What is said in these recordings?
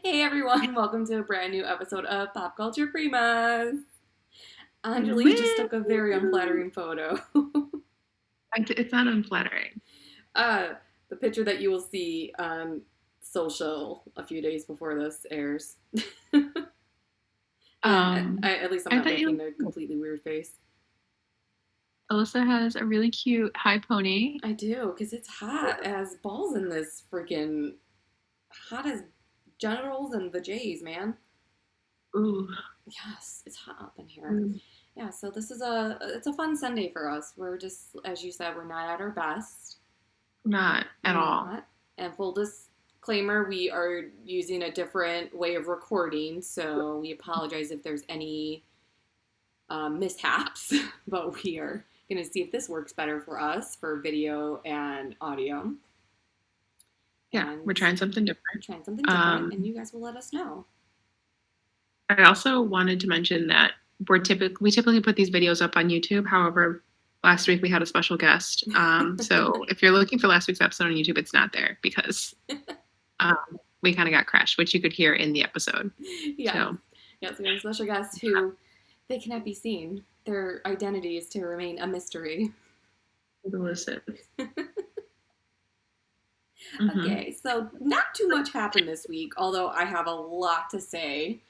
Hey everyone, welcome to a brand new episode of Pop Culture Primas. Anjali just Woo! took a very unflattering photo. It's not unflattering. uh, the picture that you will see on social a few days before this airs. And at least I'm I not thought making you a completely weird face. Alyssa has a really cute high pony. I do, because it's hot as balls in this freaking hot as genitals and the J's, man. Ooh, Yes, it's hot up in here. mm, Yeah, so this is it's a fun Sunday for us. We're just, as you said, we're not at our best. not at We're all. not. And full disclaimer, we are using a different way of recording, so we apologize if there's any mishaps, but we are going to see if this works better for us for video and audio. Yeah, we're And trying something different. trying something different, and Um, you guys will let us know. I also wanted to mention that we typically put these videos up on YouTube. However, last week we had a special guest. So if you're looking for last week's episode on YouTube, it's not there because um, we kind of got crashed, which you could hear in the episode. Yes. So Yes, we have a special guest who they cannot be seen. Their identity is to remain a mystery. listen. Hmm. Okay, so not too much happened this week, although I have a lot to say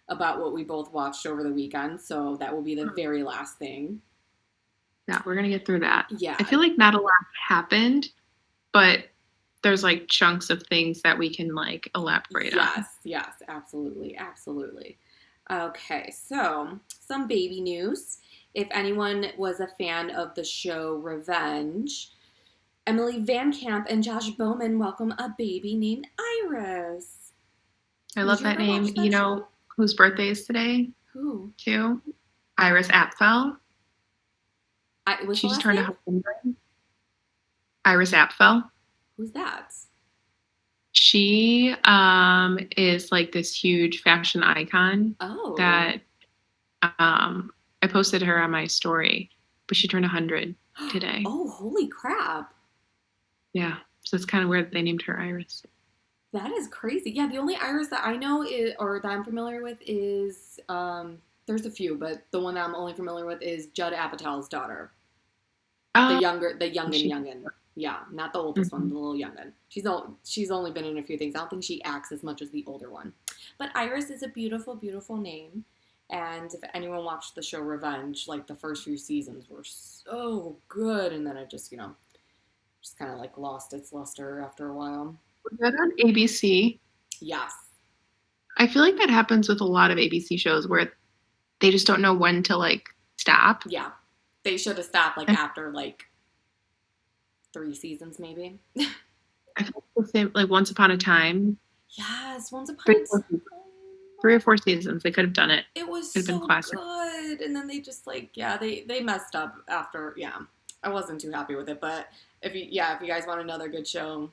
about what we both watched over the weekend, so that will be the very last thing. Yeah, we're gonna get through that. I Yeah, feel like not a lot happened, but there's like chunks of things that we can like elaborate on. yes, absolutely, absolutely. Okay, so some baby news. If anyone was a fan of the show Revenge, Emily Van Camp and Josh Bowman welcome a baby named Iris. I Did love you that ever name. watch You that know show? whose birthday is today Who? too? Iris Apfel. Was the She just last turned name? 100. Iris Apfel. Who's that? She is like this huge fashion icon Oh. that I posted her on my story, but she turned 100 today. Oh, holy crap. Yeah, so it's kind of weird that they named her Iris. That is crazy. Yeah, the only Iris that I know is, or that I'm familiar with is, there's a few, but the one that I'm only familiar with is Judd Apatow's daughter. Oh, The youngin' she. youngin'. Yeah, not the oldest one, Mhm. the little youngin'. She's only been in a few things. I don't think she acts as much as the older one. But Iris is a beautiful, beautiful name. And if anyone watched the show Revenge, like the first few seasons were so good, and then it just, just kind of like lost its luster after a while. Was that on ABC? Yes. I feel like that happens with a lot of ABC shows where they just don't know when to like stop. Yeah. They should have stopped like I, after like 3 seasons, maybe. I feel like the same, like Once Upon a Time, Yes, Once Upon three, a or four, Time. 3 or 4 seasons, they could have done it. It was It'd have been so classic. good, and then they just like, yeah, they messed up after. Yeah, I wasn't too happy with it, but if you guys want another good show,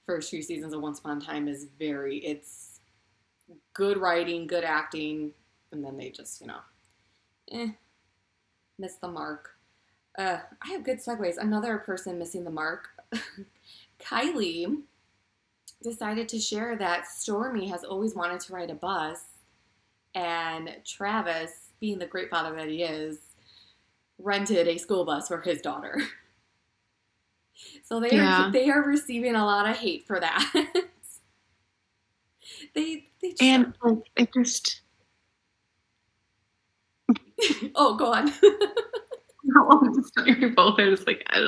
first few seasons of Once Upon a Time is it's good writing, good acting, and then they just eh, missed the mark. I have good segues. Another person missing the mark. Kylie decided to share that Stormy has always wanted to ride a bus, and Travis, being the great father that he is, rented a school bus for his daughter. So Yeah. they are receiving a lot of hate for that. they just And like it just oh, go on. I'm just both are just like I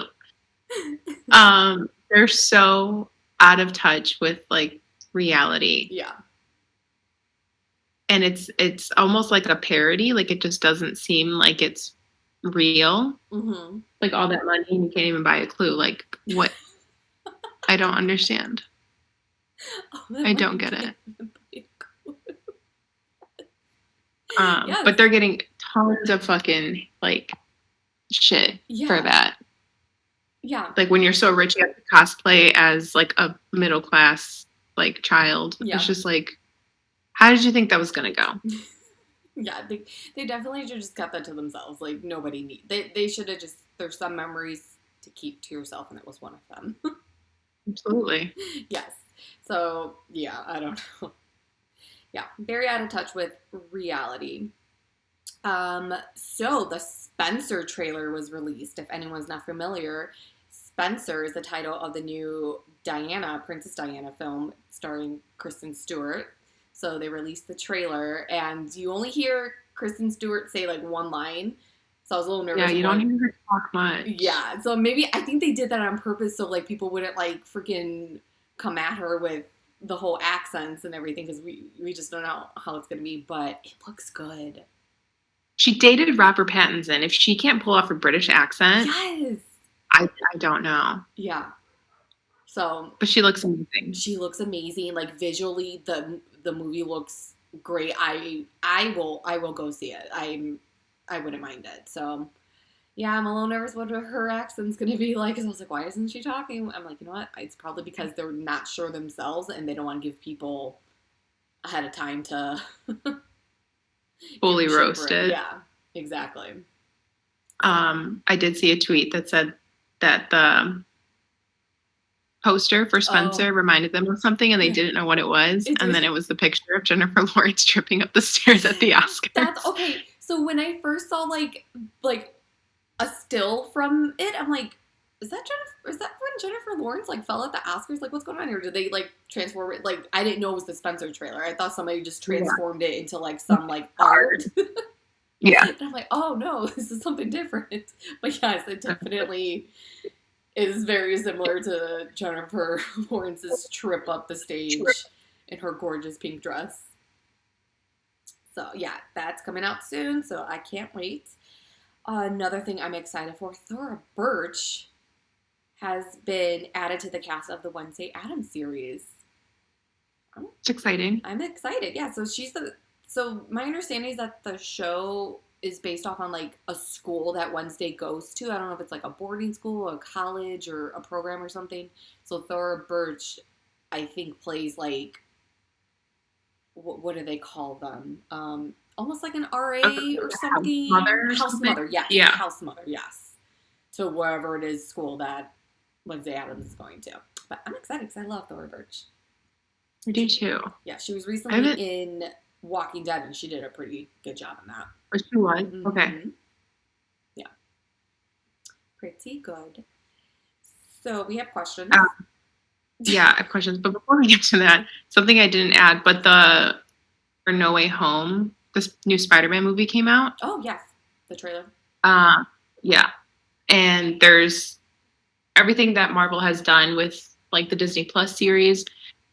don't they're so out of touch with like reality. Yeah. And it's almost like a parody, like it just doesn't seem like it's real. Mm-hmm. Like all that money and you can't even buy a clue. Like what? I don't understand. Oh, that I don't money get can't it. even buy a clue. But Yes. they're getting tons of fucking like shit for Yeah. that. Yeah. Like when you're so rich, you have to cosplay as like a middle class like child. It's Yeah. just like, how did you think that was gonna go? Yeah, they definitely should just kept that to themselves. Like nobody need they should have just there's some memories to keep to yourself, and it was one of them. Absolutely. Yes. So yeah, I don't know. Yeah, very out of touch with reality. So the Spencer trailer was released. If anyone's not familiar, Spencer is the title of the new Diana, Princess Diana film starring Kristen Stewart. So they released the trailer, and you only hear Kristen Stewart say like one line. So I was a little Yeah, nervous. you don't What? hear her talk much. Yeah. So maybe I think they did that on purpose so like people wouldn't like freaking come at her with the whole accents and everything because we just don't know how it's gonna be. But it looks good. She dated Robert Pattinson. If she can't pull off a British accent, Yes. I don't know. Yeah. So But she looks amazing. she looks amazing. Like visually, the movie looks great. I will go see it. I wouldn't mind it. So yeah, I'm a little nervous what her accent's gonna be like. Cause I was like, why isn't she talking? I'm like, you know what? It's probably because they're not sure themselves and they don't want to give people ahead of time to give Fully them shit for it. roasted. Yeah, exactly. I did see a tweet that said that the poster for Oh, Spencer reminded them of something and they yeah. didn't know what it was. It And then did. it was the picture of Jennifer Lawrence tripping up the stairs at the That's Oscars. okay. So when I first saw like a still from it, I'm like, is that Jennifer? Is that when Jennifer Lawrence like fell at the Oscars? Like, what's going on here? Did they like transform it? Like, I didn't know it was the Spencer trailer. I thought somebody just Yeah. transformed it into like some like art. Yeah. And I'm like, oh no, this is something different. But yes, it definitely is very similar to Jennifer Lawrence's trip up the stage in her gorgeous pink dress. So yeah, that's coming out soon. So I can't wait. Another thing I'm excited for: Thora Birch has been added to the cast of the Wednesday Addams series. It's exciting. I'm excited. Yeah, so she's the. So my understanding is that the show is based off on like a school that Wednesday goes to. I don't know if it's like a boarding school, a college, or a program or something. So Thora Birch, I think, plays like what do they call them? Almost like an RA or House something. mother or House something. mother, yes. Yeah. House mother, yes. To wherever it is school that Wednesday Addams is going to. But I'm excited because I love Thora Birch. I do too. Yeah, she was I recently haven't. in Walking Dead and she did a pretty good job in that. Oh, she was. Okay. Yeah, pretty good. So we have questions. Yeah, I have questions. But before we get to that, something I didn't add, but the for No Way Home, this new Spider-Man movie came out. Oh, yes, the trailer. Uh, yeah. And there's everything that Marvel has done with like the Disney Plus series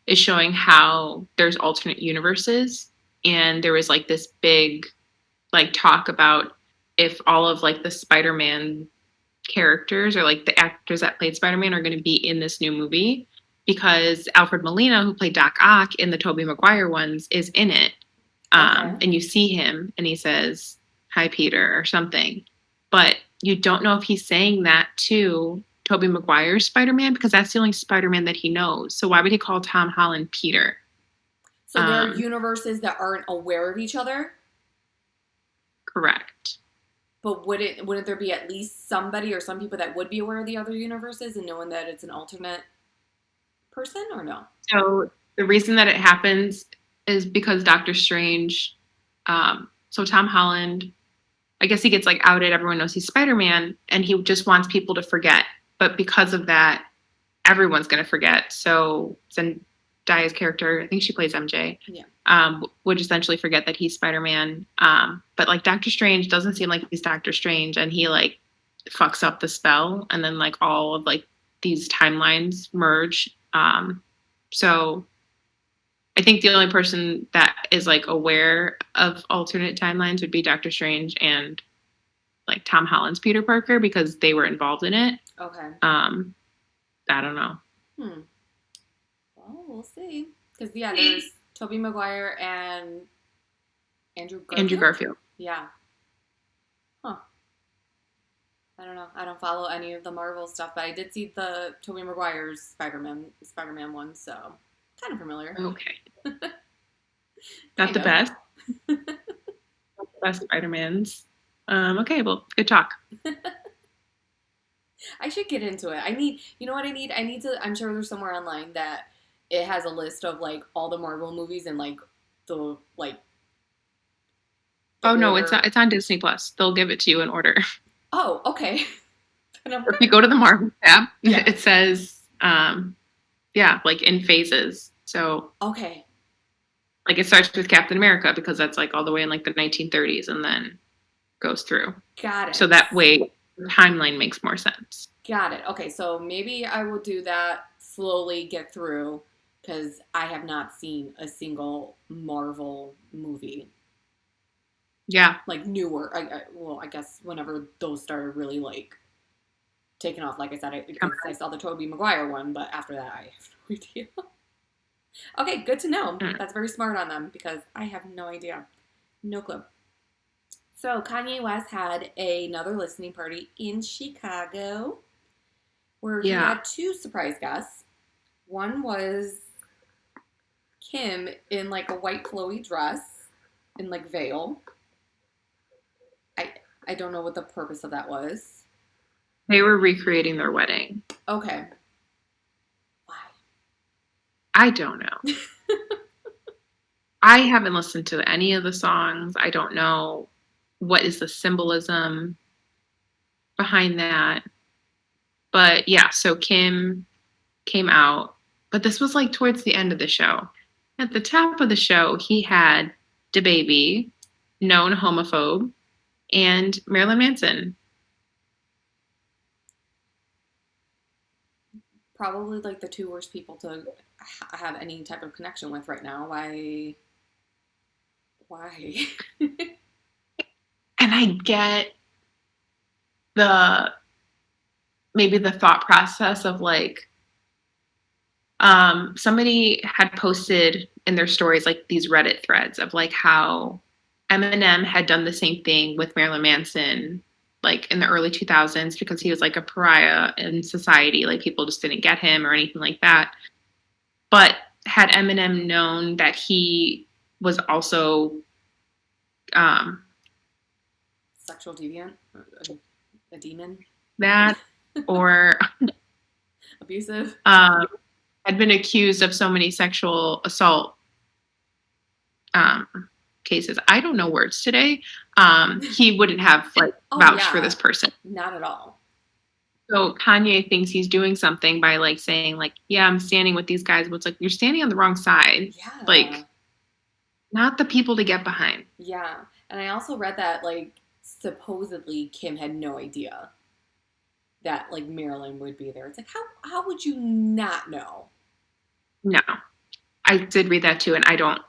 is showing how there's alternate universes. And there was like this big like talk about if all of like the Spider-Man characters or like the actors that played Spider-Man are going to be in this new movie because Alfred Molina, who played Doc Ock in the Tobey Maguire ones, is in it. Okay. And you see him and he says, "Hi, Peter," or something. But you don't know if he's saying that to Tobey Maguire's Spider-Man because that's the only Spider-Man that he knows. So why would he call Tom Holland Peter? So there are universes that aren't aware of each other? Correct. But wouldn't there be at least somebody or some people that would be aware of the other universes and knowing that it's an alternate person or no? So the reason that it happens is because Doctor Strange. So Tom Holland, I guess he gets like outed. Everyone knows he's Spider-Man, and he just wants people to forget. But because of that, everyone's gonna forget. So Zendaya's character, I think she plays MJ, Yeah. would essentially forget that he's Spider-Man. But like Doctor Strange doesn't seem like he's Doctor Strange, and he like fucks up the spell, and then like all of like these timelines merge. So I think the only person that is like aware of alternate timelines would be Doctor Strange and like Tom Holland's Peter Parker because they were involved in it. Okay. I don't know. Well, we'll see. Because yeah, there's Tobey Maguire and Andrew Garfield. Andrew Garfield. Yeah. Huh. I don't know. I don't follow any of the Marvel stuff, but I did see the Tobey Maguire's Spider-Man one, so kind of familiar. Okay. Kind Not the of. best. Not the best Spider-Mans. Okay, well, good talk. I should get into it. You know what I need? I need to, I'm sure there's somewhere online that it has a list of like all the Marvel movies and like the like the Oh no, order. it's on Disney Plus. They'll give it to you in order. Oh, okay. And I'm If you go good. to the Marvel tab, Yeah. it says yeah, like in phases. So Okay. like it starts with Captain America because that's like all the way in like the 1930s and then goes through. Got So it. that way the timeline makes more sense. Got it. Okay, so maybe I will do that, slowly get through, because I have not seen a single Marvel movie, Yeah. like newer. Well, I guess whenever those started really like taking off, like I said, because I saw the Tobey Maguire one, but after that, I have no idea. Okay, good to know. That's very smart on them because I have no idea, no clue. So Kanye West had another listening party in Chicago where he Yeah. had two surprise guests. One was Kim in like a white flowy dress and like veil. I I don't know what the purpose of that was. They were recreating their wedding. Okay. I don't know. I haven't listened to any of the songs. I don't know what is the symbolism behind that. But yeah, so Kim came out, but this was like towards the end of the show. At the top of the show, he had DaBaby, known homophobe, and Marilyn Manson. Probably like the two worst people to have any type of connection with right now. Why? Why? And I get the maybe the thought process of like somebody had posted in their stories like these Reddit threads of like how Eminem had done the same thing with Marilyn Manson like in the early 2000s because he was like a pariah in society, like people just didn't get him or anything like that. But had Eminem known that he was also um, Sexual deviant? A demon? that or Abusive? um, had been accused of so many sexual assault um, cases. I don't know words today. He wouldn't have like vouched for Yeah. this person. Not at all. So Kanye thinks he's doing something by like saying like, yeah, I'm standing with these guys, but it's like you're standing on the wrong side. Yeah. Like, not the people to get behind. Yeah. And I also read that like supposedly Kim had no idea that like Marilyn would be there. It's like how would you not know? No. I did read that too, and I don't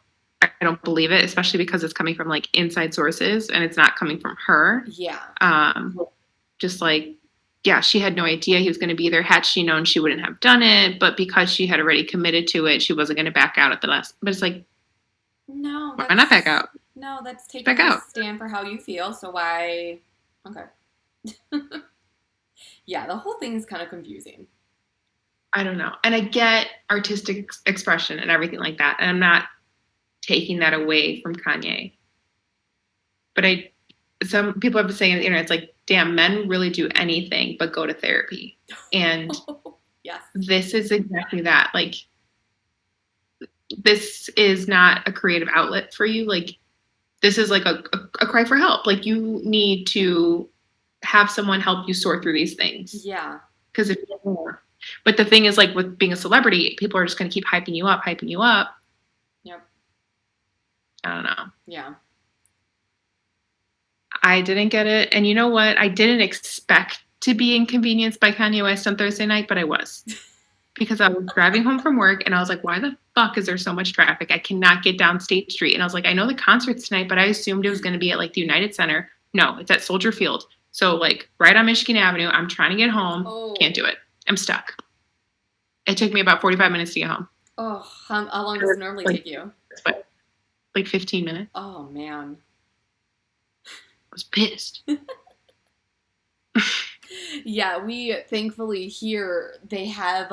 believe it, especially because it's coming from like inside sources and it's not coming from her. Yeah. Just like, yeah, she had no idea he was going to be there. Had she known, she wouldn't have done it. But because she had already committed to it, she wasn't going to back out at the last. But it's like, No, why not back out? No, that's taking Back a out. stand for how you feel. So why? Okay. Yeah, the whole thing is kind of confusing. I don't know. And I get artistic expression and everything like that. And I'm not taking that away from Kanye. But some people have been saying on the internet, it's like, damn, men really do anything but go to therapy. And Yes. this is exactly that. Like, this is not a creative outlet for you. Like, this is like a cry for help. Like, you need to have someone help you sort through these things. Yeah. Because if but the thing is, like, with being a celebrity, people are just going to keep hyping you up, hyping you up. Yep. I don't know. Yeah. I didn't get it. And you know what? I didn't expect to be inconvenienced by Kanye West on Thursday night, but I was. Because I was driving home from work and I was like, why the fuck is there so much traffic? I cannot get down State Street. And I was like, I know the concert's tonight, but I assumed it was going to be at like the United Center. No, it's at Soldier Field. So like right on Michigan Avenue. I'm trying to get home. Oh. Can't do it. I'm stuck. It took me about 45 minutes to get home. Oh, how long does it normally take you? Like 15 minutes. Oh, man. I was pissed. Yeah, we thankfully here they have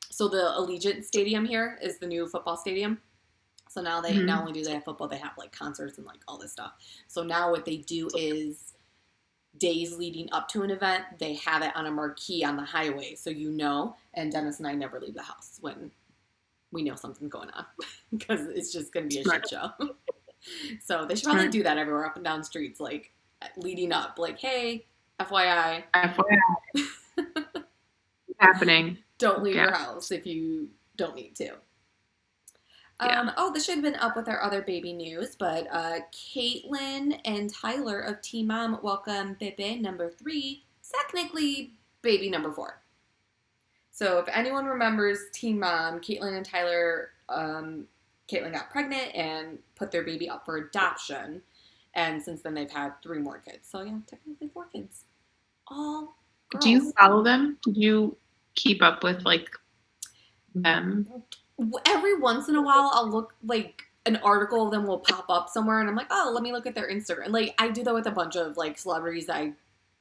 so the Allegiant Stadium here is the new football stadium. So now they not only do they have football, they have like concerts and like all this stuff. So now what they do is days leading up to an event, they have it on a marquee on the highway, so you know. And Dennis and I never leave the house when we know something's going on because it's just going to be a Smart. shit show. So they should probably Smart. do that everywhere up and down streets, like leading up, like, hey, FYI, FYI, happening. don't leave Yeah. your house if you don't need to. Yeah. Oh, this should have been up with our other baby news, but Caitlin and Tyler of Teen Mom welcome Bebe number 3, technically baby number 4. So if anyone remembers Teen Mom, Caitlin and Tyler, Caitlin got pregnant and put their baby up for adoption. And since then, they've had 3 more kids. So, yeah, technically 4 kids. All girls. Do you follow them? Do you keep up with, like, them? Every once in a while, I'll look, like, an article of them will pop up somewhere. And I'm like, oh, let me look at their Instagram. Like, I do that with a bunch of, like, celebrities that I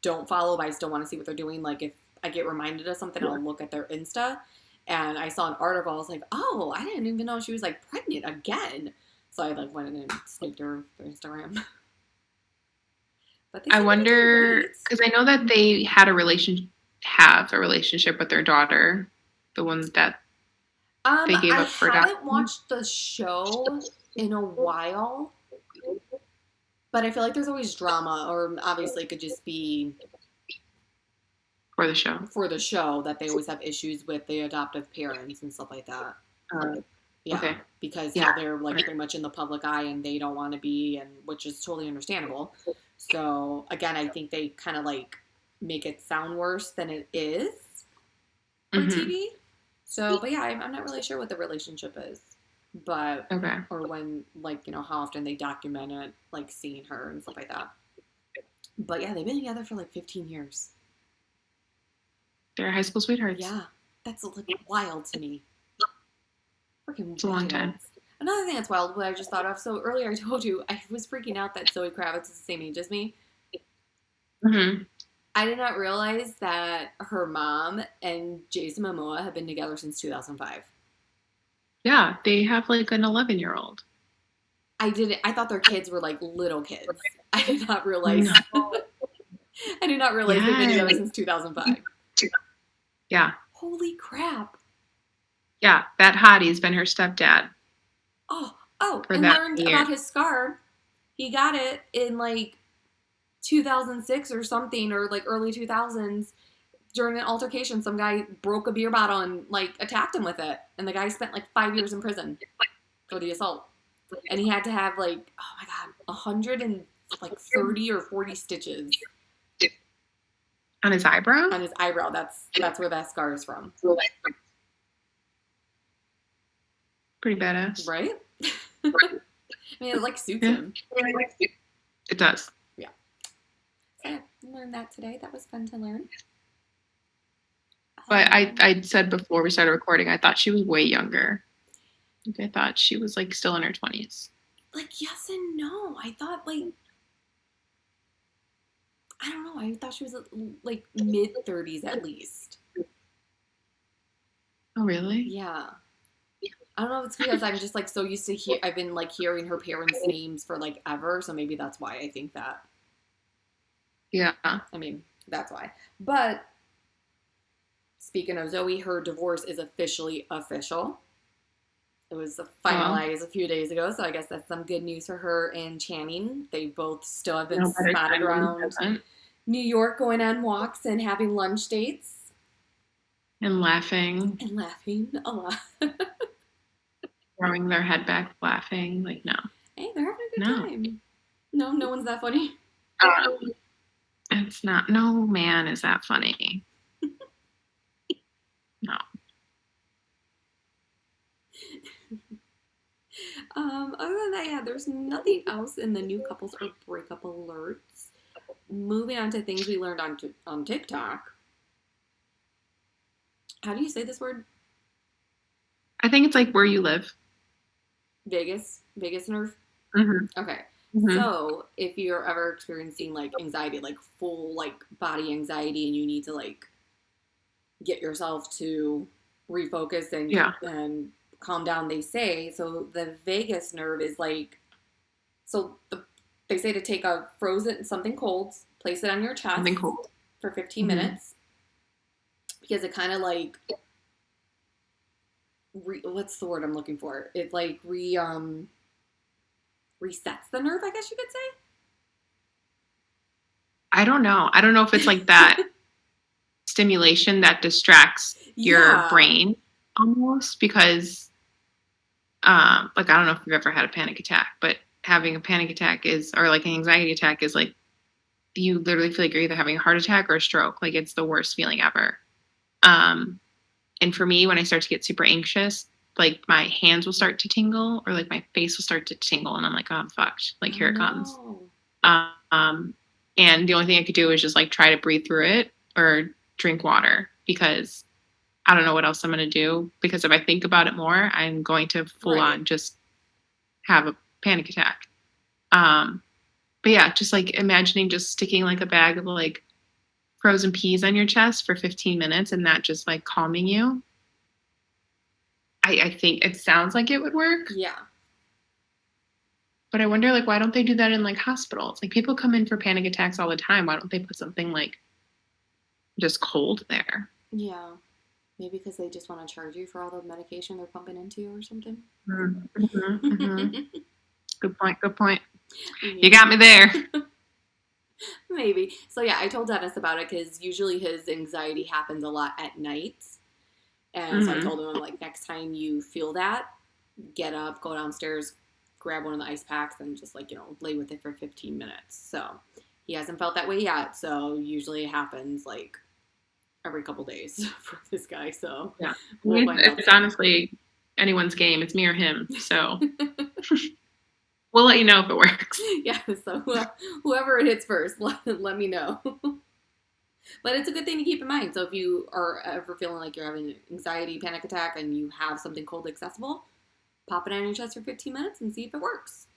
don't follow, but I still want to see what they're doing. Like, if I get reminded of something, I'll look at their Insta. And I saw an article. I was like, oh, I didn't even know she was, like, pregnant again. So I, like, went in and snooped her Instagram. But I wonder, because I know that they had have a relationship with their daughter, the one that they gave up for I adoption. haven't watched the show in a while, but I feel like there's always drama, or obviously it could just be For the show that they always have issues with the adoptive parents and stuff like that. Yeah, okay. because Yeah. they're like pretty much in the public eye and they don't want to be, and which is totally understandable. So again, I think they kind of like make it sound worse than it is for TV. So, but yeah, I'm not really sure what the relationship is, but Okay. or when, like, you know, how often they document it, like seeing her and stuff like that. But yeah, they've been together for like 15 years. They're high school sweethearts. Yeah, that's like wild to me. Freaking It's a long time. Another thing that's wild, what I just thought of. So earlier I told you I was freaking out that Zoe Kravitz is the same age as me. Mm-hmm. I did not realize that her mom and Jason Momoa have been together since 2005. Yeah, they have like an 11-year-old. I thought their kids were like little kids. I did not realize. No. I did not realize they've been together since 2005. Yeah. Holy crap. Yeah, that hottie's been her stepdad. Oh, For and that learned year. about his scar. He got it in like 2006 or something, or like early 2000s. During an altercation, some guy broke a beer bottle and like attacked him with it. And the guy spent like 5 years in prison for the assault. And he had to have like, oh my God, 130 or 40 stitches On his eyebrow? on his eyebrow. That's where that scar is from. Pretty badass. Right? I mean, it like suits him. It does. Yeah. So yeah, I learned that today. That was fun to learn. But I said before we started recording, I thought she was way younger. Like, I thought she was like still in her 20s. Like, yes and no. I thought like, I don't know. I thought she was like mid 30s at least. Oh, really? Yeah. I don't know if it's because I'm just like so used to I've been like hearing her parents' names for like ever, so maybe that's why I think that. Yeah. I mean, that's why. But speaking of Zoe, her divorce is officially official. It was finalized a few days ago, so I guess that's some good news for her and Channing. They both still have been spotted around New York going on walks and having lunch dates. And laughing. And laughing a lot. Throwing their head back, laughing. Like, no. Hey, they're having a good time. No one's that funny. It's not. No man is that funny. No. Other than that, yeah, there's nothing else in the new couples or breakup alerts. Moving on to things we learned on TikTok. How do you say this word? I think it's like where you live. Vegas nerve? Mm-hmm. Okay. Mm-hmm. So if you're ever experiencing like anxiety, like full like body anxiety, and you need to like get yourself to refocus and calm down, they say, so the vagus nerve is like, they say to take a frozen, something cold, place it on your chest Something cold. for 15 minutes, because it kind of like what's the word I'm looking for? It like resets the nerve, I guess you could I don't know. I don't know if it's like that say. stimulation that distracts your Yeah. brain almost because like I don't know if you've ever had a panic attack, but having a panic attack is or like an anxiety attack is like you literally feel like you're either having a heart attack or a stroke. Like it's the worst feeling ever. Um and for me when I start to get super anxious, like my hands will start to tingle or like my face will start to tingle and I'm like, oh, I'm fucked. Like Oh here it comes. no. Um and the only thing I could do is just like try to breathe through it or drink water because I don't know what else I'm going to do because if I think about it more, I'm going to full Right. on just have a panic attack. Um, but yeah, just like imagining just sticking like a bag of like frozen peas on your chest for 15 minutes and that just like calming you. I think it sounds like it would work, Yeah. but I wonder like why don't they do that in like hospitals? Like people come in for panic attacks all the time. Why don't they put something like just cold there? Yeah. Maybe because they just want to charge you for all the medication they're pumping into you or something. Mm-hmm, mm-hmm. Good point. Good point. You Maybe. got me there. Maybe. So yeah, I told Dennis about it because usually his anxiety happens a lot at night. And so I Mm-hmm. told him, like, next time you feel that, get up, go downstairs, grab one of the ice packs, and just, like, lay with it for 15 minutes. So he hasn't felt that way yet. So usually it happens, like, every couple days for this guy. So Yeah. we'll find out It's soon. honestly anyone's game. It's me or him. So we'll let you know if it works. Yeah, so whoever it hits first, let me know. But it's a good thing to keep in mind. So if you are ever feeling like you're having an anxiety, panic attack, and you have something cold accessible, pop it on your chest for 15 minutes and see if it works.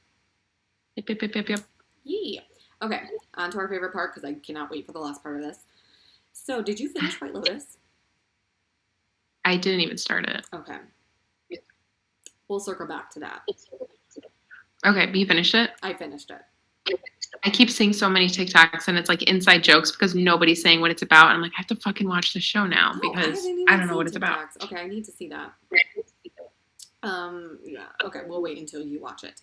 Yep, yep, yep, yep, yep. Yeah. Okay, on to our favorite part because I cannot wait for the last part of this. So, did you finish White Lotus? I didn't even start it. Okay, we'll circle back to that. Okay, but you finished it? I finished it. I keep seeing so many TikToks and it's like inside jokes because nobody's saying what it's about. And I'm like, I have to fucking watch the show now Oh, I haven't because I even don't know seen what it's about. TikToks. Okay, I need to see that. Yeah. Okay, we'll wait until you watch it.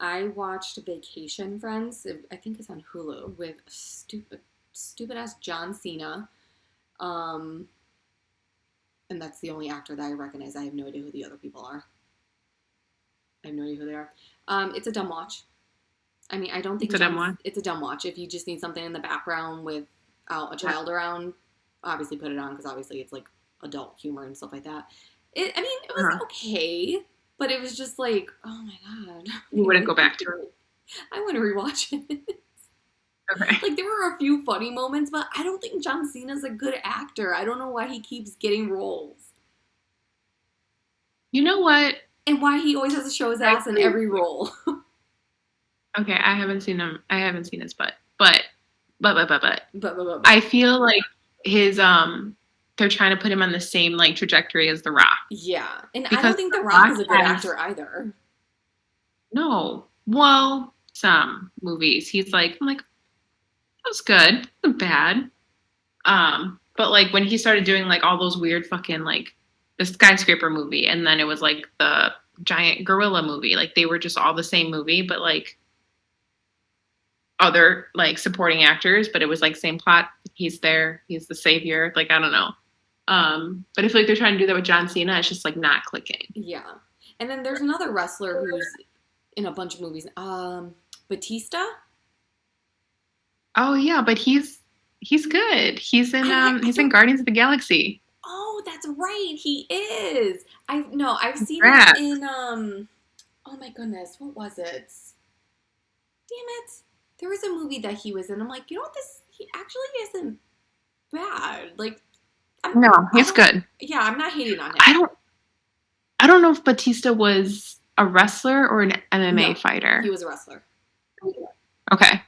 I watched Vacation Friends. I think it's on Hulu with stupid ass John Cena. Um, and that's the only actor that I recognize. I have no idea who the other people are. I have no idea who they are. It's a dumb watch. I mean, I don't think It's a dumb one. it's a dumb watch. If you just need something in the background without a child around, obviously put it on because obviously it's like adult humor and stuff like that. I mean, it was Uh-huh. okay, but it was just like, oh my god, You wouldn't go back to it. I want to rewatch it. Okay. Like there were a few funny moments, but I don't think John Cena's a good actor. I don't know why he keeps getting roles You know what? and why he always has to show his I ass in agree. every role. Okay, I haven't seen him. I haven't seen his butt. But But I feel like his they're trying to put him on the same like trajectory as The Rock. yeah, and I Because don't think The The Rock Rock is a good has actor either. well, some movies. I'm like, that was good. Not bad. But like when he started doing like all those weird fucking like the skyscraper movie and then it was like the giant gorilla movie, like they were just all the same movie, but like other like supporting actors, but it was like same plot. He's there, he's the savior. Like I don't know. But I feel like they're trying to do that with John Cena. It's just like not clicking. Yeah, and then there's another wrestler who's in a bunch of movies. Batista. Oh yeah, but he's good. I He's in don't. Guardians of the Galaxy. Oh, that's right. He is. I've seen him Congrats. in Oh my goodness, what was it? Damn it! There was a movie that he was in. I'm like, you know what? He actually isn't bad. Like, No, I he's don't. good. Yeah, I'm not hating on I him. don't I don't know if Batista was a wrestler or an MMA No, he fighter. was a wrestler. Okay.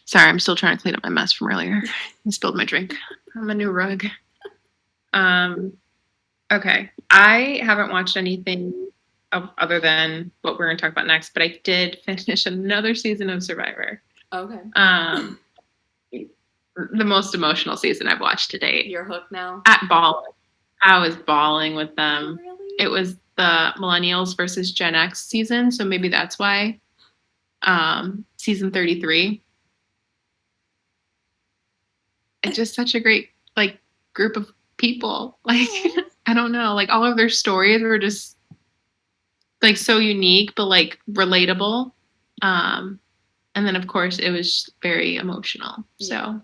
Sorry, I'm still trying to clean up my mess from earlier. I spilled my drink on my new rug. Um, okay. I haven't watched anything other than what we're going to talk about next, but I did finish another season of Survivor. Okay. The most emotional season I've watched to date. You're hooked now. At ball. I was bawling with them. Really? It was the Millennials versus Gen X season, so maybe that's why. Season 33. It's just such a great like group of people. Like Oh, I don't know, like all of their stories were just like so unique but like relatable. Um and then of course it was very emotional. yeah. So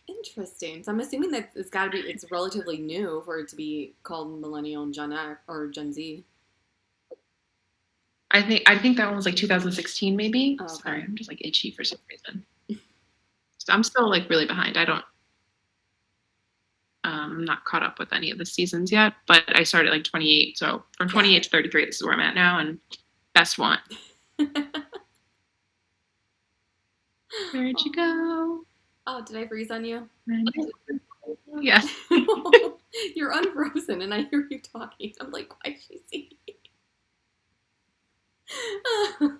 Interesting. So I'm assuming that it's got to be it's relatively new for it to be called Millennial and Gen X or Gen Z. I think that one was like 2016 maybe. Oh, okay. Sorry, I'm just like itchy for some reason. So I'm still like really behind. I don't I'm not caught up with any of the seasons yet, but I started like 28. So from Got 28 it. to 33, this is where I'm at now, and best one. Where'd you go? Oh, did I freeze on you? Yes. You're unfrozen and I hear you talking. I'm like, why is she seeing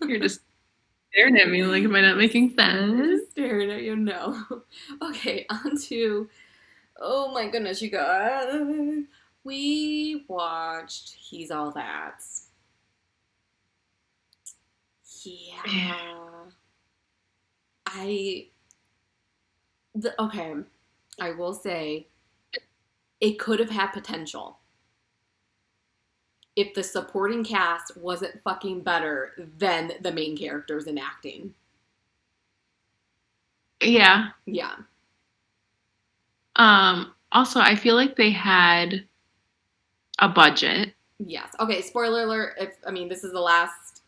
You're just staring at me like, am I not making sense? Just staring at you. No. Okay, on to. Oh my goodness, you guys. We watched He's All That. Yeah. I. Okay, I will say it could have had potential if the supporting cast wasn't fucking better than the main characters in acting. Yeah. Yeah. Also, I feel like they had a budget. Yes. Okay, spoiler alert. If I mean this is the last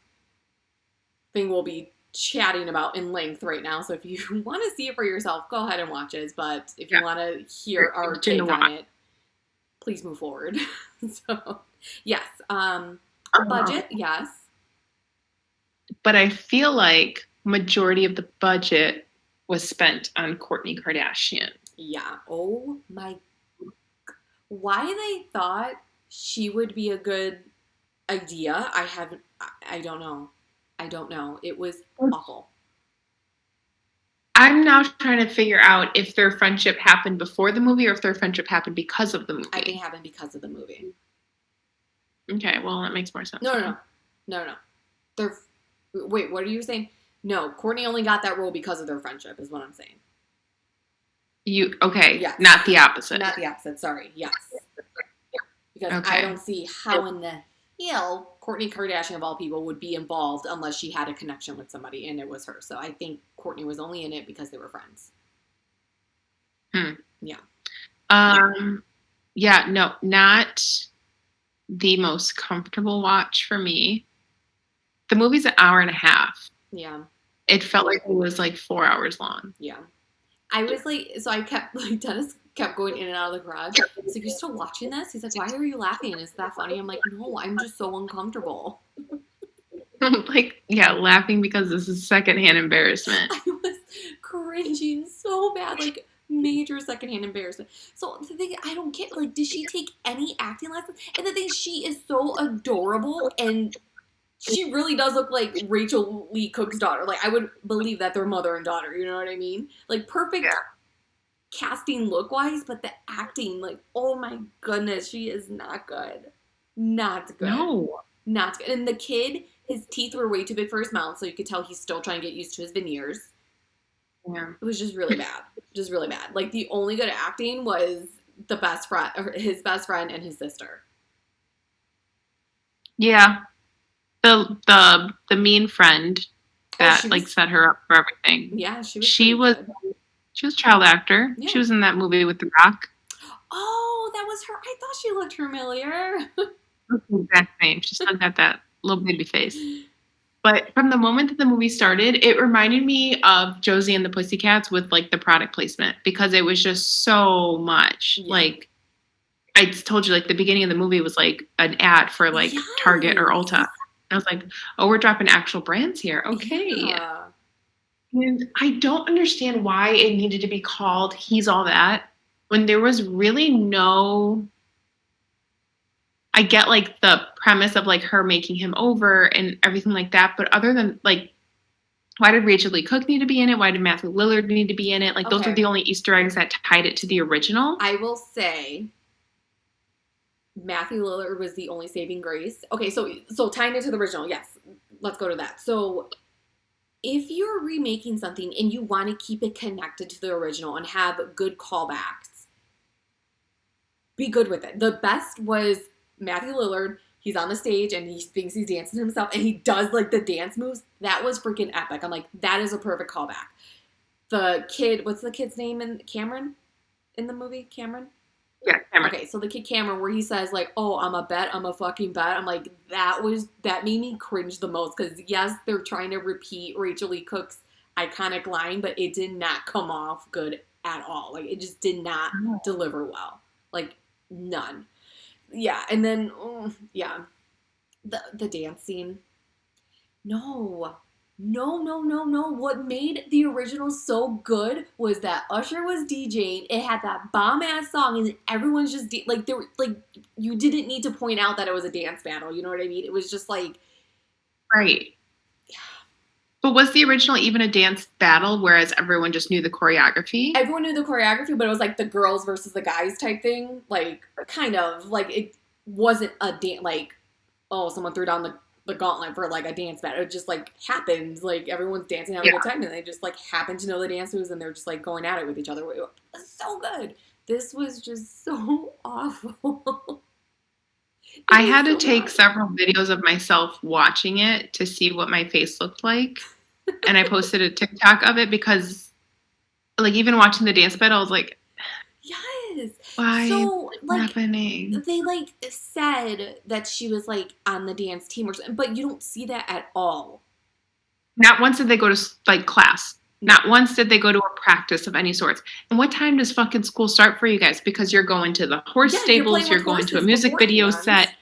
thing we'll be chatting about in length right now. So if you want to see it for yourself, go ahead and watch it. But if you Yeah. want to hear our take on it, please move forward. So yes. Budget, yes. But I feel like majority of the budget was spent on Kourtney Kardashian. Yeah. Oh my. Why they thought she would be a good idea, I have. I don't know. I don't know. It was awful. I'm now trying to figure out if their friendship happened before the movie or if their friendship happened because of the movie. I think it happened because of the movie. Okay, well that makes more sense. No. They're wait. What are you saying? No, Kourtney only got that role because of their friendship. Is what I'm saying. You okay? Yes. Not the opposite. Not the opposite. Sorry. Yes. Because Okay. I don't see how in the hell Kourtney Kardashian of all people would be involved unless she had a connection with somebody and it was her. So I think Kourtney was only in it because they were friends. Yeah. Yeah, no, not the most comfortable watch for me. The movie's an hour and a half. Yeah. It felt like it was like 4 hours long. Yeah. I was like, so I kept, like, Dennis kept going in and out of the garage. He's like, you're still watching this? He's like, why are you laughing? Is that funny? I'm like, no, I'm just so uncomfortable. Like, yeah, laughing because this is secondhand embarrassment. I was cringing so bad, like, major secondhand embarrassment. So the thing I don't get, like, did she take any acting lessons? And the thing, she is so adorable and she really does look like Rachel Lee Cook's daughter. Like, I would believe that they're mother and daughter, you know what I mean? Like, perfect casting look-wise, but the acting, like, oh my goodness, she is not good. Not good. No. Not good. And the kid, his teeth were way too big for his mouth, so you could tell he's still trying to get used to his veneers. Yeah. It was just really bad. Just really bad. Like, the only good acting was the best friend, or his best friend and his sister. Yeah. The mean friend that like set her up for everything. Yeah, she was good. She was a child actor. Yeah. She was in that movie with The Rock. Oh, that was her. I thought she looked familiar. Exact same. She still got that little baby face. But from the moment that the movie started, it reminded me of Josie and the Pussycats with like the product placement because it was just so much. Yeah. Like I told you, like the beginning of the movie was like an ad for like Target or Ulta. I was like, oh, we're dropping actual brands here. Okay. Yeah. And I don't understand why it needed to be called He's All That when there was really no. I get like the premise of like her making him over and everything like that. But other than like, why did Rachel Lee Cook need to be in it? Why did Matthew Lillard need to be in it? Like those are the only Easter eggs that tied it to the original. I will say Matthew Lillard was the only saving grace. Okay, so tying into the original, yes, let's go to that. So if you're remaking something and you want to keep it connected to the original and have good callbacks, be good with it. The best was Matthew Lillard. He's on the stage and he thinks he's dancing to himself and he does like the dance moves. That was freaking epic. I'm like, that is a perfect callback. The kid, what's the kid's name in Cameron in the movie? Cameron? Yeah, Cameron. Okay, so the kid Cameron, where he says like, "Oh, I'm a bet, I'm a fucking bet." I'm like, that made me cringe the most because yes, they're trying to repeat Rachel Lee Cook's iconic line, but it did not come off good at all. Like it just did not deliver well, like none. Yeah, and then yeah, the dance scene. No. No, no, no, no. What made the original so good was that Usher was DJing. It had that bomb ass song, and everyone's just like there. Like you didn't need to point out that it was a dance battle. You know what I mean? It was just like right. But was the original even a dance battle, whereas everyone just knew the choreography? Everyone knew the choreography, but it was like the girls versus the guys type thing. Like kind of like it wasn't a dance. Like oh, someone threw down the gauntlet for like a dance battle. It just like happens. Like everyone's dancing, having a good time, and they just like happen to know the dance moves, and they're just like going at it with each other. It was so good. This was just so awful. I had to take several videos of myself watching it to see what my face looked like, and I posted a TikTok of it because, like, even watching the dance battle, I was like, yes. Why so, like, happening? They like said that she was like on the dance team or something, but you don't see that at all. Not once did they go to like class. Not once did they go to a practice of any sorts. And what time does fucking school start for you guys? Because you're going to the horse stables, you're going to a music video set.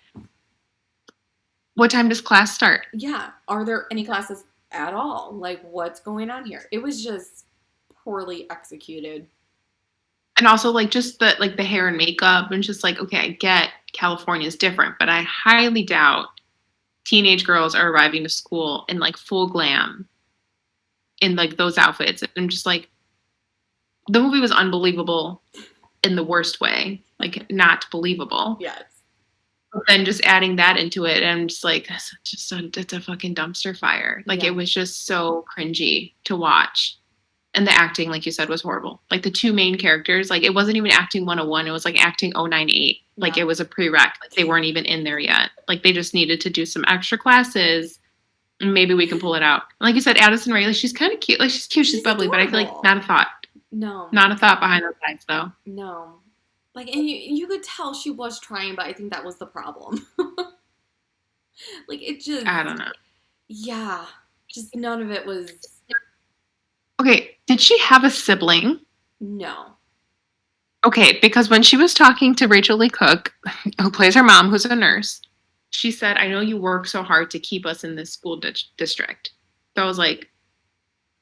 What time does class start? Yeah. Are there any classes at all? Like, what's going on here? It was just poorly executed. And also, like, just the hair and makeup, and just like, okay, I get California's different, but I highly doubt teenage girls are arriving to school in like full glam in like those outfits. I'm just like, the movie was unbelievable in the worst way, like not believable. Yes. But then just adding that into it, and I'm just like, it's a fucking dumpster fire. Like it was just so cringy to watch. And the acting, like you said, was horrible. Like the two main characters, like it wasn't even acting 101. It was like acting 098. Like it was a prereq. Like they weren't even in there yet. Like they just needed to do some extra classes. And maybe we can pull it out. And like you said, Addison Rae, like she's kind of cute. Like she's cute, she's bubbly, adorable. But I feel like not a thought. No. Not a thought behind those eyes, though. No. Like, and you could tell she was trying, but I think that was the problem. Like, it just... I don't know. Yeah. Just none of it was... Okay, did she have a sibling? No. Okay, because when she was talking to Rachel Lee Cook, who plays her mom, who's a nurse, she said, I know you work so hard to keep us in this school district. So I was like,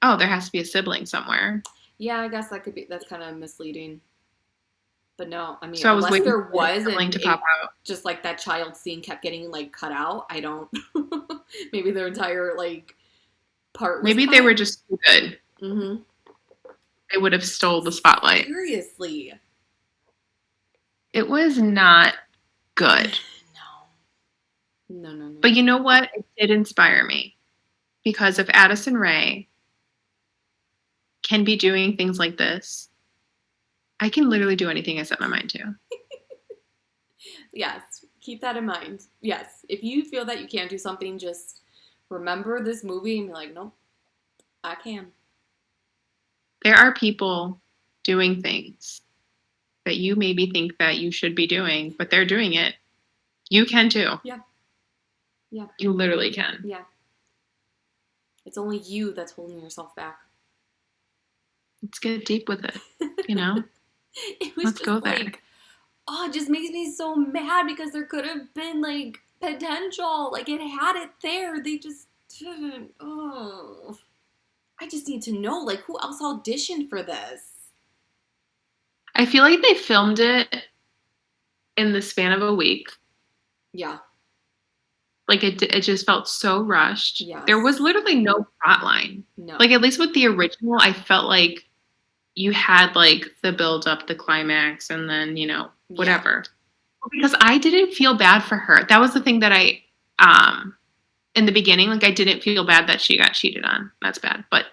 oh, there has to be a sibling somewhere. Yeah, I guess that's kind of misleading. But no, I mean, so unless there was and to pop out. Just like that child scene kept getting like cut out. I don't, maybe their entire like part was maybe cut. They were just too good. Mm-hmm. They would have stole the spotlight. Seriously. It was not good. No. But you know what? It did inspire me. Because if Addison Rae can be doing things like this, I can literally do anything I set my mind to. Yes, keep that in mind. Yes, if you feel that you can't do something, just remember this movie and be like, nope, I can. There are people doing things that you maybe think that you should be doing, but they're doing it. You can too. Yeah. You literally can. Yeah. It's only you that's holding yourself back. Let's get deep with it, you know? Let's go there. Oh, it just makes me so mad because there could have been, like, potential. Like, it had it there. They just didn't. Oh. I just need to know, like, who else auditioned for this? I feel like they filmed it in the span of a week. Yeah. Like, it just felt so rushed. Yes. There was literally no plot line. No. Like, at least with the original, I felt like you had, like, the build-up, the climax, and then, you know, whatever. Because I didn't feel bad for her. That was the thing that um, in the beginning, like I didn't feel bad that she got cheated on. That's bad. But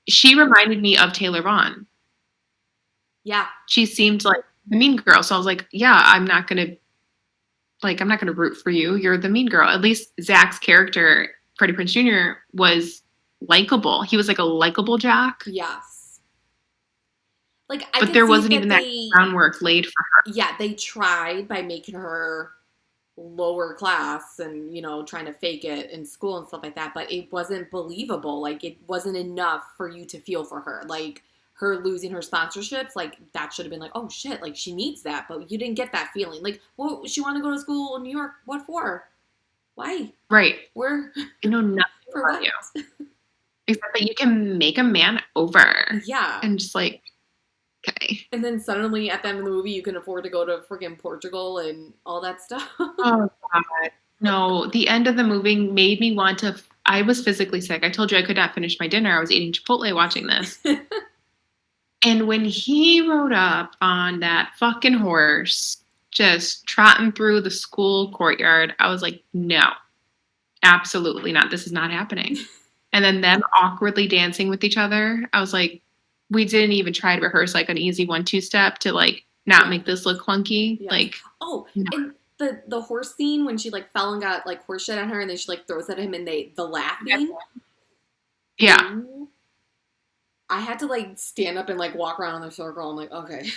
she reminded me of Taylor Vaughn. Yeah. She seemed like the mean girl. So I was like, yeah, I'm not gonna root for you. You're the mean girl. At least Zach's character, Freddie Prinze Jr., was likable. He was like a likable jock. Yes. Like I But could there see wasn't that even that groundwork laid for her. yeah, they tried by making her lower class and, trying to fake it in school and stuff like that, but it wasn't believable. Like it wasn't enough for you to feel for her. Like her losing her sponsorships, like that should have been like, oh shit, like she needs that, but you didn't get that feeling. Like, well, she wanted to go to school in New York. What for? Why? Right. Where? I know nothing For about what? you. Except that you can make a man over. Yeah. And just like, okay. And then suddenly at the end of the movie, you can afford to go to freaking Portugal and all that stuff. Oh God. No, the end of the movie made me want to. I was physically sick. I told you I could not finish my dinner. I was eating Chipotle watching this. And when he rode up on that fucking horse, just trotting through the school courtyard, I was like, no, absolutely not. This is not happening. And then them awkwardly dancing with each other, I was like, we didn't even try to rehearse like an easy 1-2 step to like not Yeah. make this look clunky. Yes. Like, Oh, no. and the horse scene when she like fell and got like horse shit on her and then she like throws at him and the laughing. Yeah. Ooh. I had to like stand up and like walk around in the circle. I'm like, okay.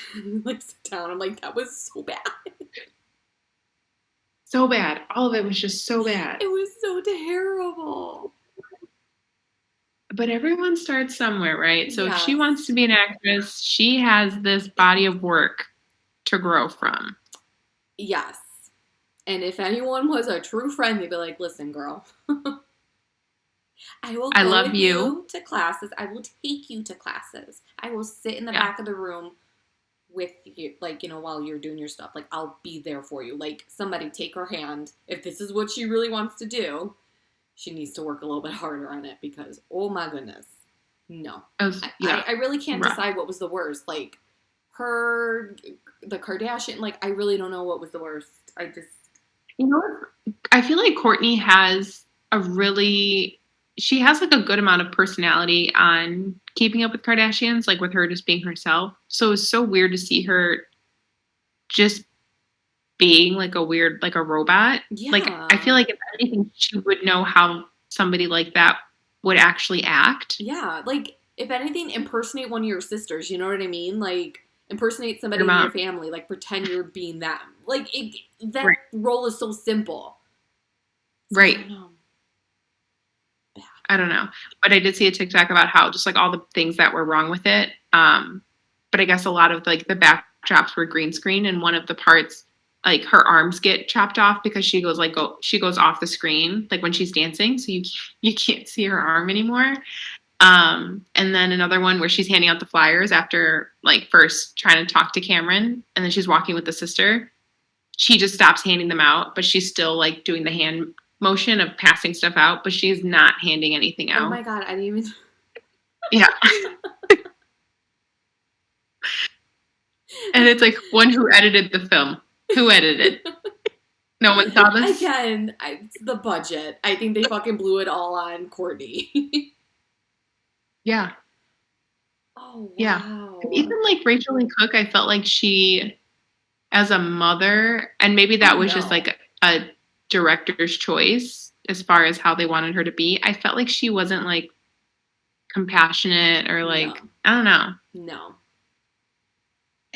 Like sit down. I'm like, that was so bad. So bad. All of it was just so bad. It was so terrible. But everyone starts somewhere, right? So if she Yes. wants to be an actress, she has this body of work to grow from. Yes. And if anyone was a true friend, they'd be like, listen, girl, I will I go love with you. you to classes. I will take you to classes. I will sit in the Yeah. back of the room with you, like, while you're doing your stuff. Like, I'll be there for you. Like, somebody take her hand. If this is what she really wants to do, she needs to work a little bit harder on it because, oh my goodness. No. I really can't decide what was the worst. Like, her, the Kardashian, like, I really don't know what was the worst. I just. You know what? I feel like Courtney has she has like a good amount of personality on Keeping Up with Kardashians, like with her just being herself. So it's so weird to see her just being like like a robot. Yeah. Like I feel like if anything, she would know how somebody like that would actually act. Yeah. Like, if anything, impersonate one of your sisters. You know what I mean? Like, impersonate somebody in your family. Like, pretend you're being them. Like, that role is so simple. So, right. I don't know. But I did see a TikTok about how just like all the things that were wrong with it. But I guess a lot of like the backdrops were green screen, and one of the parts, like her arms get chopped off because she goes off the screen like when she's dancing, so you can't see her arm anymore. And then another one where she's handing out the flyers after like first trying to talk to Cameron, and then she's walking with the sister. She just stops handing them out, but she's still like doing the hand motion of passing stuff out, but she's not handing anything out. Oh my God, I didn't even. Yeah. And it's like, who edited the film? Who edited? No one saw this? Again, it's the budget. I think they fucking blew it all on Courtney. Yeah. Oh, wow. Yeah. Even like Rachel Lee Cook, I felt like she, as a mother, and maybe that was just like a director's choice as far as how they wanted her to be. I felt like she wasn't like compassionate or like, I don't know. No.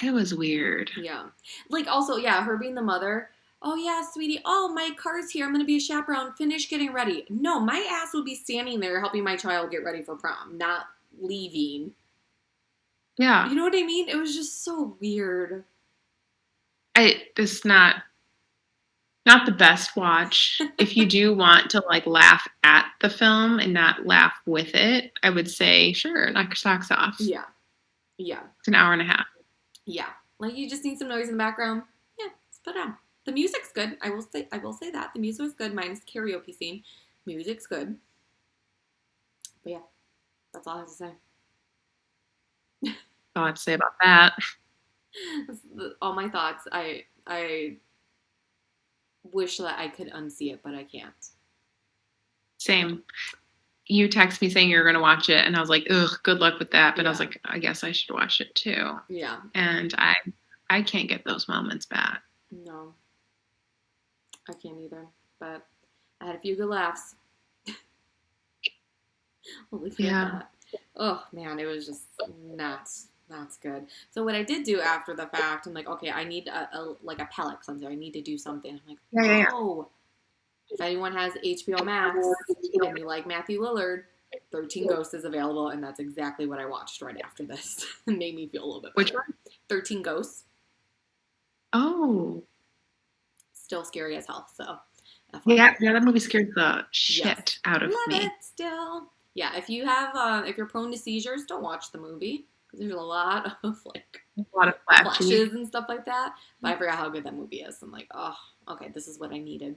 It was weird. Yeah. Like also, yeah, her being the mother. Oh yeah, sweetie. Oh, my car's here. I'm going to be a chaperone. Finish getting ready. No, my ass would be standing there helping my child get ready for prom, not leaving. Yeah. You know what I mean? It was just so weird. It's not the best watch. If you do want to like laugh at the film and not laugh with it, I would say sure, knock your socks off. Yeah. Yeah. It's an hour and a half. Yeah. Like you just need some noise in the background. Yeah, let's put it on. The music's good. I will say that. The music was good, minus the karaoke scene. Music's good. But yeah, that's all I have to say. All I have to say about that. All my thoughts. I wish that I could unsee it, but I can't. Same. You text me saying you're going to watch it, and I was like, ugh, good luck with that. But I was Yeah. like, I guess I should watch it too. Yeah. And I can't get those moments back. No, I can't either. But I had a few good laughs. We'll leave it at Yeah. that. Oh man, it was just not good. So what I did do after the fact, I'm like, okay, I need a like a palate cleanser. I need to do something. I'm like, Yeah. oh, if anyone has HBO Max and you like Matthew Lillard, 13 Ghosts is available, and that's exactly what I watched right after this. It made me feel a little bit better. Which one? 13 Ghosts. Oh. Still scary as hell. So yeah, that movie scared the shit out of love me. it still. Yeah, if you have if you're prone to seizures, don't watch the movie because there's a lot of like A lot of flashes and stuff like that. But I forgot how good that movie is. I'm like, oh, okay, this is what I needed.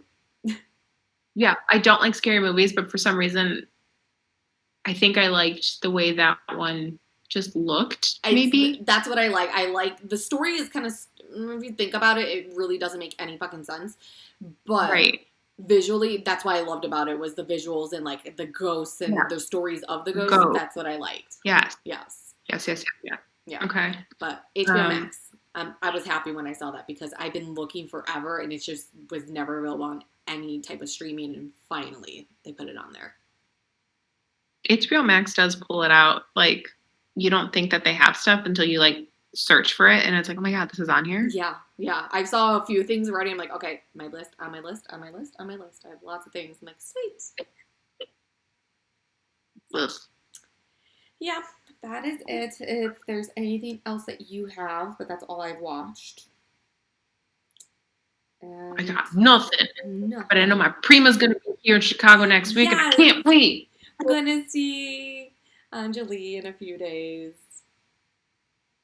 Yeah, I don't like scary movies, but for some reason, I think I liked the way that one just looked. Maybe that's what I like. I like the story is kind of, if you think about it, it really doesn't make any fucking sense. But right. Visually, that's what I loved about it was the visuals and like the ghosts and the stories of the ghosts. That's what I liked. Yes. Yes. Yeah. Okay. But HBO Max, I was happy when I saw that because I've been looking forever and it just was never available on any type of streaming, and finally they put it on there. HBO Max does pull it out. Like, you don't think that they have stuff until you like search for it, and it's like, oh my god, this is on here. Yeah. I saw a few things already. I'm like, okay, my list. I have lots of things. I'm like, sweet. Ugh. Yeah, that is it. If there's anything else that you have, but that's all I've watched. And I got nothing. But I know my Prima's gonna be here in Chicago next week, and I can't wait. I'm gonna see Anjali in a few days.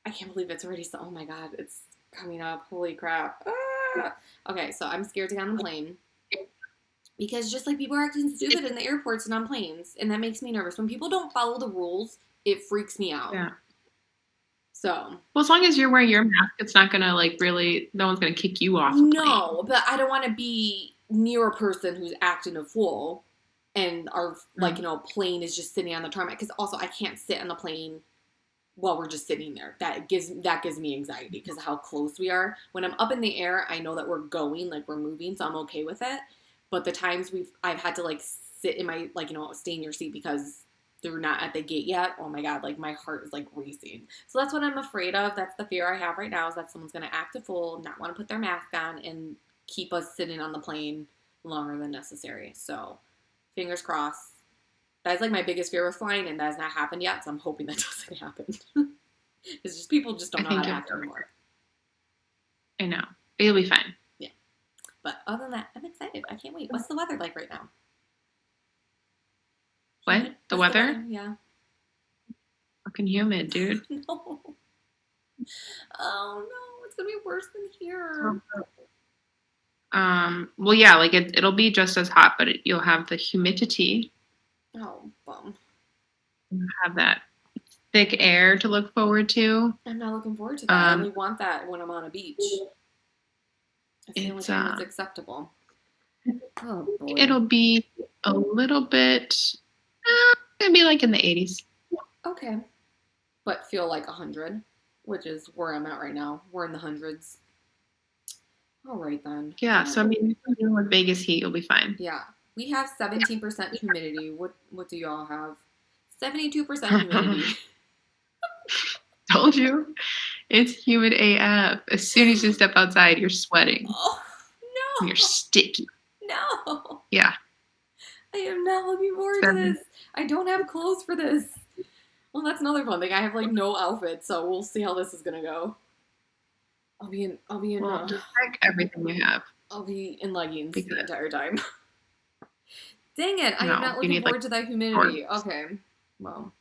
I can't believe it's already so. Oh my god, it's coming up. Holy crap. Ah! Okay, so I'm scared to get on the plane. Because just like people are acting stupid in the airports and on planes, and that makes me nervous. When people don't follow the rules, it freaks me out. Yeah. So. Well, as long as you're wearing your mask, it's not gonna like really. No one's gonna kick you off. No, but I don't want to be near a person who's acting a fool, and our plane is just sitting on the tarmac. Because also I can't sit on the plane while we're just sitting there. That gives me anxiety because of how close we are. When I'm up in the air, I know that we're going, like we're moving, so I'm okay with it. But the times I've had to like sit in my stay in your seat because they're not at the gate yet. Oh my god, like my heart is like racing. So that's what I'm afraid of. That's the fear I have right now is that someone's gonna act a fool, not want to put their mask on, and keep us sitting on the plane longer than necessary. So fingers crossed. That's like my biggest fear with flying, and that has not happened yet. So I'm hoping that doesn't happen. It's just people just don't know how to act anymore. I know. It'll be fine. Yeah. But other than that, I'm excited. I can't wait. What's the weather like right now? What? The weather? Yeah. Fucking humid, dude. No. Oh no, it's gonna be worse than here. Well, yeah, like it'll be just as hot, but you'll have the humidity. Oh, bum. You have that thick air to look forward to. I'm not looking forward to that. I only want that when I'm on a beach. That's the only time it's acceptable. Oh boy. It'll be a little bit. It'll be like in the 80s. Okay, but feel like 100, which is where I'm at right now. We're in the hundreds. All right then. Yeah, so I mean, with Vegas heat, you'll be fine. Yeah, we have 17% humidity. What do y'all have? 72% humidity. Told you, it's humid AF. As soon as you step outside, you're sweating. Oh no! You're sticky. No. Yeah. I am not looking forward to this. I don't have clothes for this. Well, that's another fun thing. I have like no outfit, so we'll see how this is gonna go. I'll be in. Well, just pack everything you have. I'll be in leggings the entire time. Dang it! I am not looking forward to that humidity. Okay, well,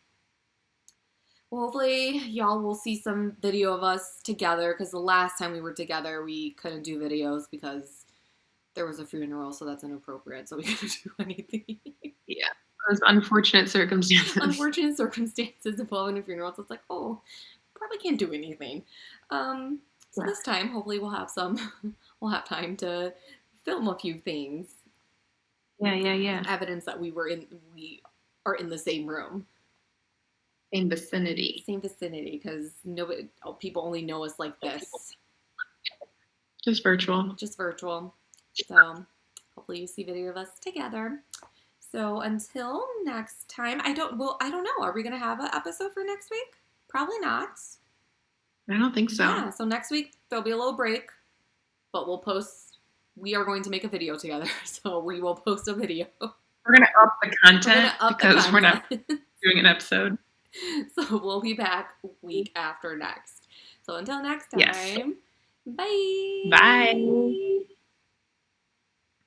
hopefully y'all will see some video of us together because the last time we were together, we couldn't do videos because there was a funeral, so that's inappropriate. So we couldn't do anything. Yeah. Those unfortunate circumstances. Unfortunate circumstances involving a funeral. So it's like, oh, probably can't do anything. So this time, hopefully, we'll have time to film a few things. Yeah. Evidence that we are in the same room. Same vicinity. Same vicinity, because people only know us like this. Just virtual. Just virtual. So hopefully you see video of us together. So until next time, I don't know. Are we gonna have an episode for next week? Probably not. I don't think so. Yeah. So next week there'll be a little break, but we'll post. We are going to make a video together, so we will post a video. We're gonna up the content because we're not doing an episode. So we'll be back week after next. So until next time, yes. Bye. Bye.